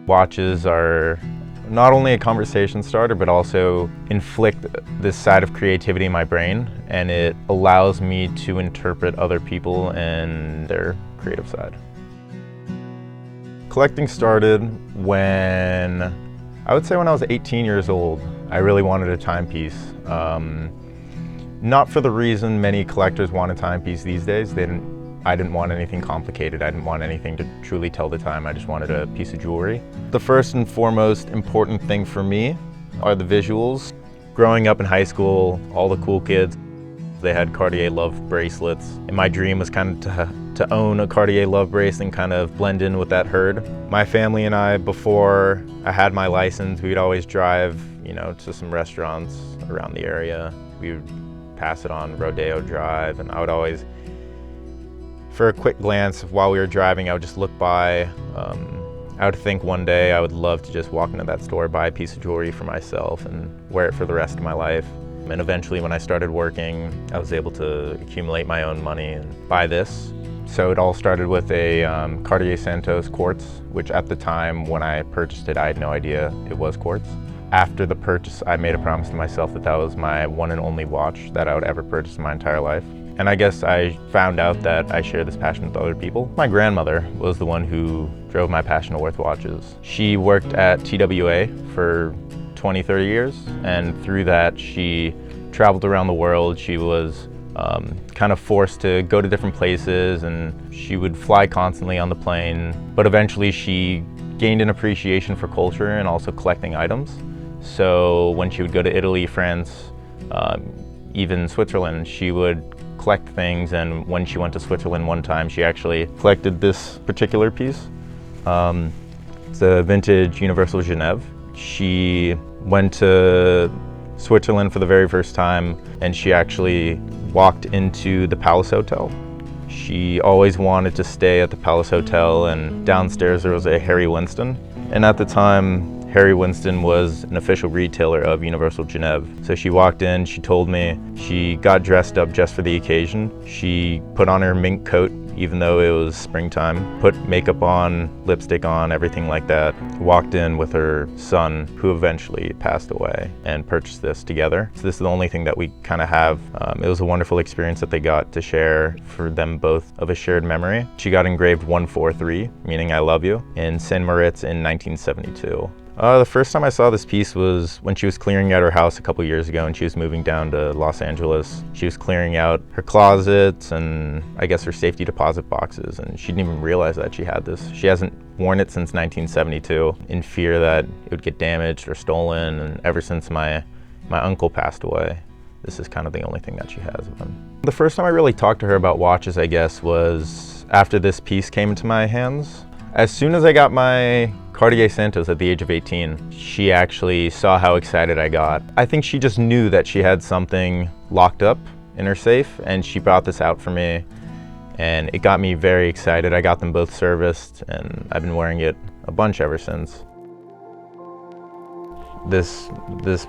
Watches are not only a conversation starter, but also inflict this side of creativity in my brain, and it allows me to interpret other people and their creative side. Collecting started when, I would say when I was 18 years old. I really wanted a timepiece. Not for the reason many collectors want a timepiece these days. I didn't want anything complicated. I didn't want anything to truly tell the time. I just wanted a piece of jewelry. The first and foremost important thing for me are the visuals. Growing up in high school, all the cool kids, they had Cartier Love bracelets. And my dream was kind of to own a Cartier Love bracelet and kind of blend in with that herd. My family and I, before I had my license, we'd always drive, to some restaurants around the area. We would pass it on Rodeo Drive, and I would always, for a quick glance while we were driving, I would just look by. I would think one day I would love to just walk into that store, buy a piece of jewelry for myself and wear it for the rest of my life. And eventually when I started working, I was able to accumulate my own money and buy this. So it all started with a Cartier Santos quartz, which at the time when I purchased it, I had no idea it was quartz. After the purchase, I made a promise to myself that that was my one and only watch that I would ever purchase in my entire life. And I guess I found out that I share this passion with other people. My grandmother was the one who drove my passion to Worth watches. She worked at TWA for 20, 30 years, and through that she traveled around the world. She was kind of forced to go to different places, and she would fly constantly on the plane. But eventually she gained an appreciation for culture and also collecting items. So when she would go to Italy, France, even Switzerland, she would collect things. And when she went to Switzerland one time, she actually collected this particular piece. It's a vintage Universal Genève. She went to Switzerland for the very first time, and she actually walked into the Palace Hotel. She always wanted to stay at the Palace Hotel, and downstairs there was a Harry Winston. And at the time, Harry Winston was an official retailer of Universal Genève. So she walked in, she told me, she got dressed up just for the occasion. She put on her mink coat, even though it was springtime, put makeup on, lipstick on, everything like that. Walked in with her son, who eventually passed away, and purchased this together. So this is the only thing that we kind of have. It was a wonderful experience that they got to share for them both of a shared memory. She got engraved 143, meaning I love you, in Saint Moritz in 1972. The first time I saw this piece was when she was clearing out her house a couple years ago, and she was moving down to Los Angeles. She was clearing out her closets and I guess her safety deposit boxes, and she didn't even realize that she had this. She hasn't worn it since 1972 in fear that it would get damaged or stolen, and ever since my uncle passed away, this is kind of the only thing that she has of him. The first time I really talked to her about watches, I guess, was after this piece came into my hands. As soon as I got my Cartier Santos at the age of 18, she actually saw how excited I got. I think she just knew that she had something locked up in her safe, and she brought this out for me, and it got me very excited. I got them both serviced, and I've been wearing it a bunch ever since. This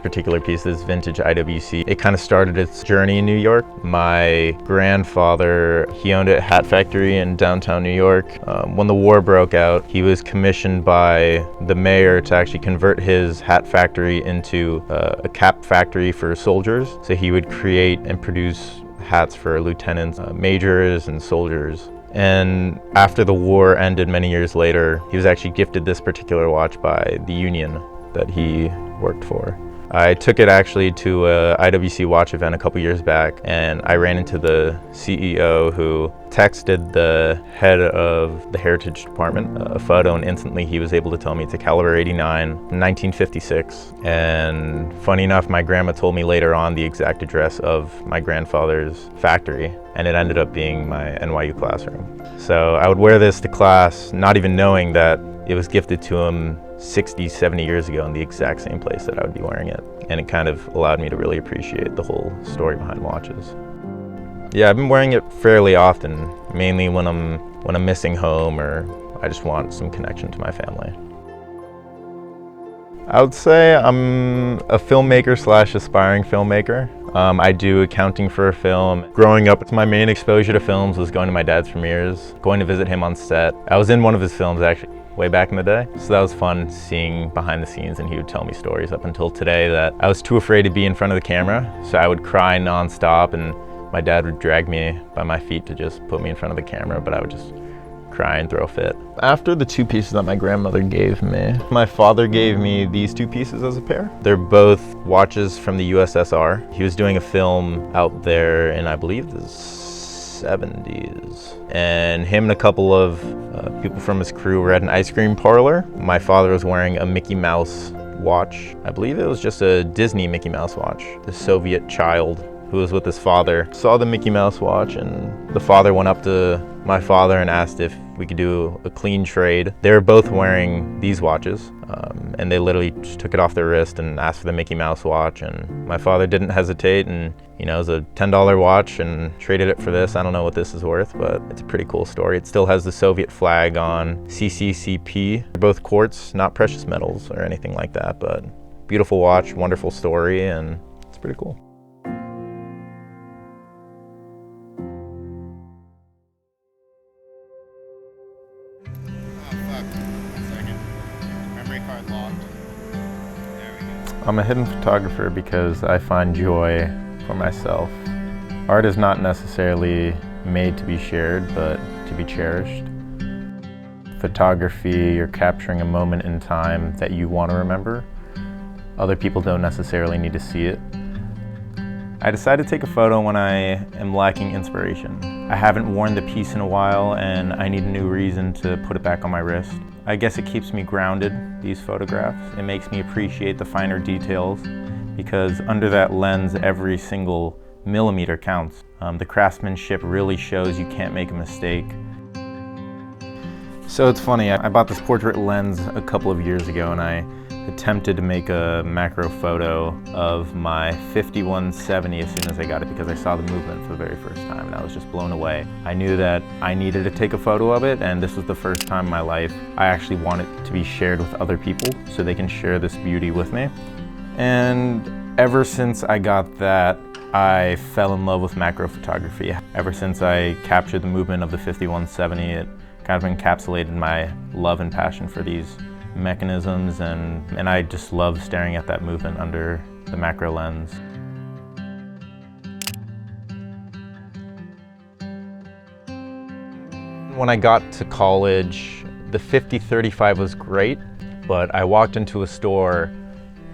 particular piece, this vintage IWC, it kind of started its journey in New York. My grandfather, he owned a hat factory in downtown New York. When the war broke out, he was commissioned by the mayor to actually convert his hat factory into a cap factory for soldiers. So he would create and produce hats for lieutenants, majors, and soldiers. And after the war ended many years later, he was actually gifted this particular watch by the union that he worked for. I took it actually to a IWC watch event a couple years back, and I ran into the CEO, who texted the head of the heritage department a photo, and instantly he was able to tell me it's a caliber 89, 1956. And funny enough, my grandma told me later on the exact address of my grandfather's factory, and it ended up being my NYU classroom. So I would wear this to class, not even knowing that it was gifted to him 60, 70 years ago in the exact same place that I would be wearing it. And it kind of allowed me to really appreciate the whole story behind watches. Yeah, I've been wearing it fairly often, mainly when I'm missing home or I just want some connection to my family. I would say I'm a filmmaker / aspiring filmmaker. I do accounting for a film. Growing up, my main exposure to films was going to my dad's premieres, going to visit him on set. I was in one of his films actually, way back in the day. So that was fun seeing behind the scenes, and he would tell me stories up until today that I was too afraid to be in front of the camera. So I would cry nonstop, and my dad would drag me by my feet to just put me in front of the camera, but I would just cry and throw a fit. After the two pieces that my grandmother gave me, my father gave me these two pieces as a pair. They're both watches from the USSR. He was doing a film out there in, I believe, the 70s. And him and a couple of people from his crew were at an ice cream parlor. My father was wearing a Mickey Mouse watch. I believe it was just a Disney Mickey Mouse watch. The Soviet child who was with his father saw the Mickey Mouse watch, and the father went up to my father and asked if we could do a clean trade. They were both wearing these watches, and they literally just took it off their wrist and asked for the Mickey Mouse watch, and my father didn't hesitate, and you know, it was a $10 watch and traded it for this. I don't know what this is worth, but it's a pretty cool story. It still has the Soviet flag on CCCP. They're both quartz, not precious metals or anything like that, but beautiful watch, wonderful story, and it's pretty cool. I'm a hidden photographer because I find joy for myself. Art is not necessarily made to be shared, but to be cherished. Photography, you're capturing a moment in time that you want to remember. Other people don't necessarily need to see it. I decided to take a photo when I am lacking inspiration. I haven't worn the piece in a while, and I need a new reason to put it back on my wrist. I guess it keeps me grounded, these photographs. It makes me appreciate the finer details, because under that lens, every single millimeter counts. The craftsmanship really shows you can't make a mistake. So it's funny, I bought this portrait lens a couple of years ago, and I attempted to make a macro photo of my 5170 as soon as I got it, because I saw the movement for the very first time and I was just blown away. I knew that I needed to take a photo of it, and this was the first time in my life I actually want it to be shared with other people so they can share this beauty with me. And ever since I got that, I fell in love with macro photography. Ever since I captured the movement of the 5170, it kind of encapsulated my love and passion for these mechanisms, and I just love staring at that movement under the macro lens. When I got to college, the 50-35 was great, but I walked into a store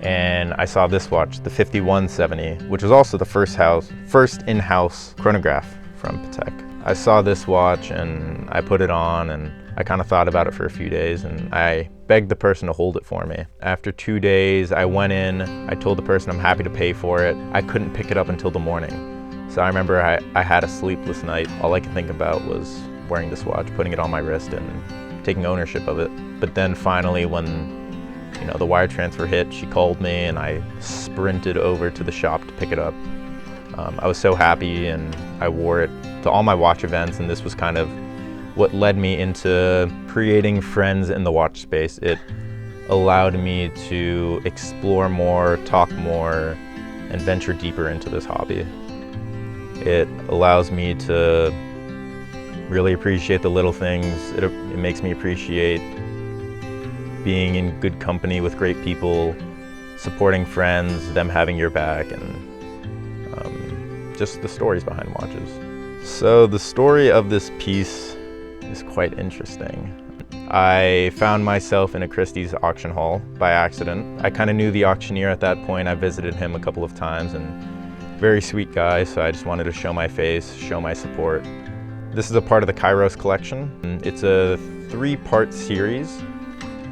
and I saw this watch, the 5170, which was also the first in-house chronograph from Patek. I saw this watch and I put it on, and I kind of thought about it for a few days, and I begged the person to hold it for me. After 2 days, I went in, I told the person I'm happy to pay for it. I couldn't pick it up until the morning. So I remember I had a sleepless night. All I could think about was wearing this watch, putting it on my wrist, and taking ownership of it. But then finally, when the wire transfer hit, she called me and I sprinted over to the shop to pick it up. I was so happy, and I wore it to all my watch events, and this was kind of what led me into creating friends in the watch space. It allowed me to explore more, talk more, and venture deeper into this hobby. It allows me to really appreciate the little things. It makes me appreciate being in good company with great people, supporting friends, them having your back, and just the stories behind watches. So the story of this piece is quite interesting. I found myself in a Christie's auction hall by accident. I kind of knew the auctioneer at that point. I visited him a couple of times, and very sweet guy, so I just wanted to show my face, show my support. This is a part of the Kairos collection. It's a 3-part series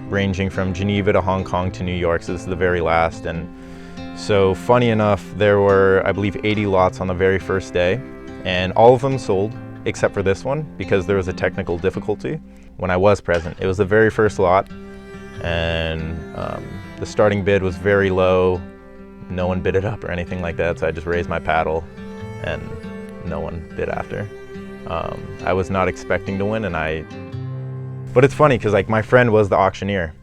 ranging from Geneva to Hong Kong to New York, so this is the very last. And so funny enough, there were, I believe, 80 lots on the very first day, and all of them sold except for this one because there was a technical difficulty when I was present. It was the very first lot, and the starting bid was very low. No one bid it up or anything like that, so I just raised my paddle and no one bid after. I was not expecting to win, but it's funny because my friend was the auctioneer,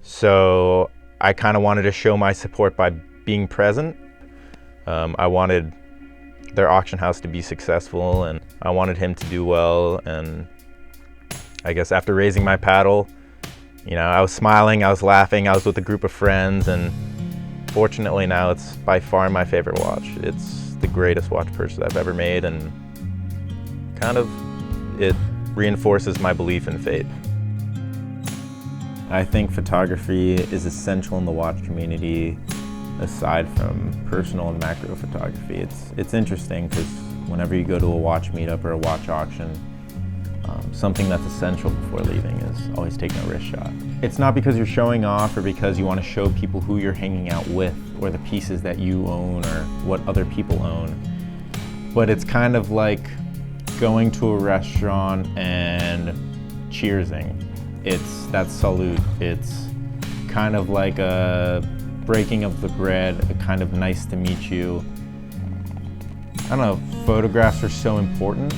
so I kind of wanted to show my support by being present. I wanted their auction house to be successful, and I wanted him to do well. And I guess after raising my paddle, you know, I was smiling, I was laughing, I was with a group of friends, and fortunately now it's by far my favorite watch. It's the greatest watch purchase I've ever made, and kind of it reinforces my belief in fate. I think photography is essential in the watch community, aside from personal and macro photography. It's interesting because whenever you go to a watch meetup or a watch auction, something that's essential before leaving is always taking a wrist shot. It's not because you're showing off or because you want to show people who you're hanging out with or the pieces that you own or what other people own, but it's kind of like going to a restaurant and cheersing. It's that salute. It's kind of like a breaking of the bread, a kind of nice to meet you. I don't know, photographs are so important.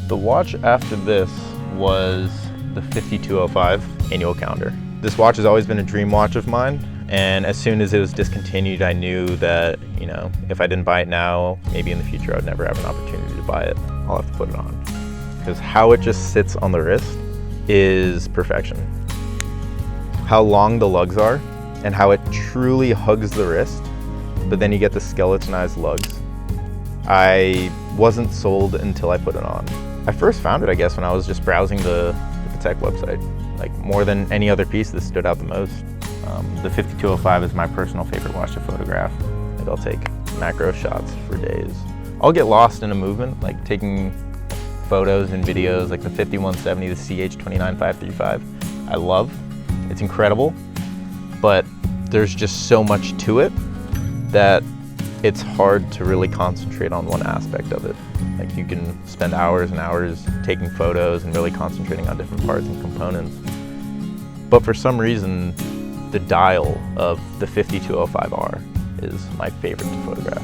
The watch after this was the 5205 annual calendar. This watch has always been a dream watch of mine, and as soon as it was discontinued, I knew that, you know, if I didn't buy it now, maybe in the future I would never have an opportunity to buy it. I'll have to put it on. Because how it just sits on the wrist is perfection. How long the lugs are, and how it truly hugs the wrist, but then you get the skeletonized lugs. I wasn't sold until I put it on. I first found it, I guess, when I was just browsing the Patek website. Like, more than any other piece, this stood out the most. The 5205 is my personal favorite watch to photograph. Like, I'll take macro shots for days. I'll get lost in a movement, like taking photos and videos, like the 5170, the CH29535. I love. It's incredible, but there's just so much to it that it's hard to really concentrate on one aspect of it. Like, you can spend hours and hours taking photos and really concentrating on different parts and components. But for some reason, the dial of the 5205R is my favorite to photograph.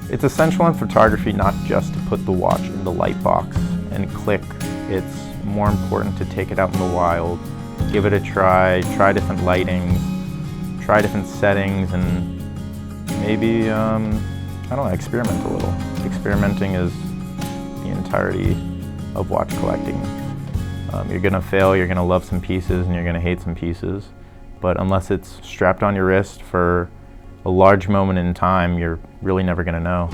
It's essential in photography not just to put the watch in the light box and click. It's more important to take it out in the wild, give it a try different lightings, try different settings, and maybe, I don't know, experiment a little. Experimenting is the entirety of watch collecting. You're gonna fail, you're gonna love some pieces, and you're gonna hate some pieces, but unless it's strapped on your wrist for a large moment in time, you're really never gonna know.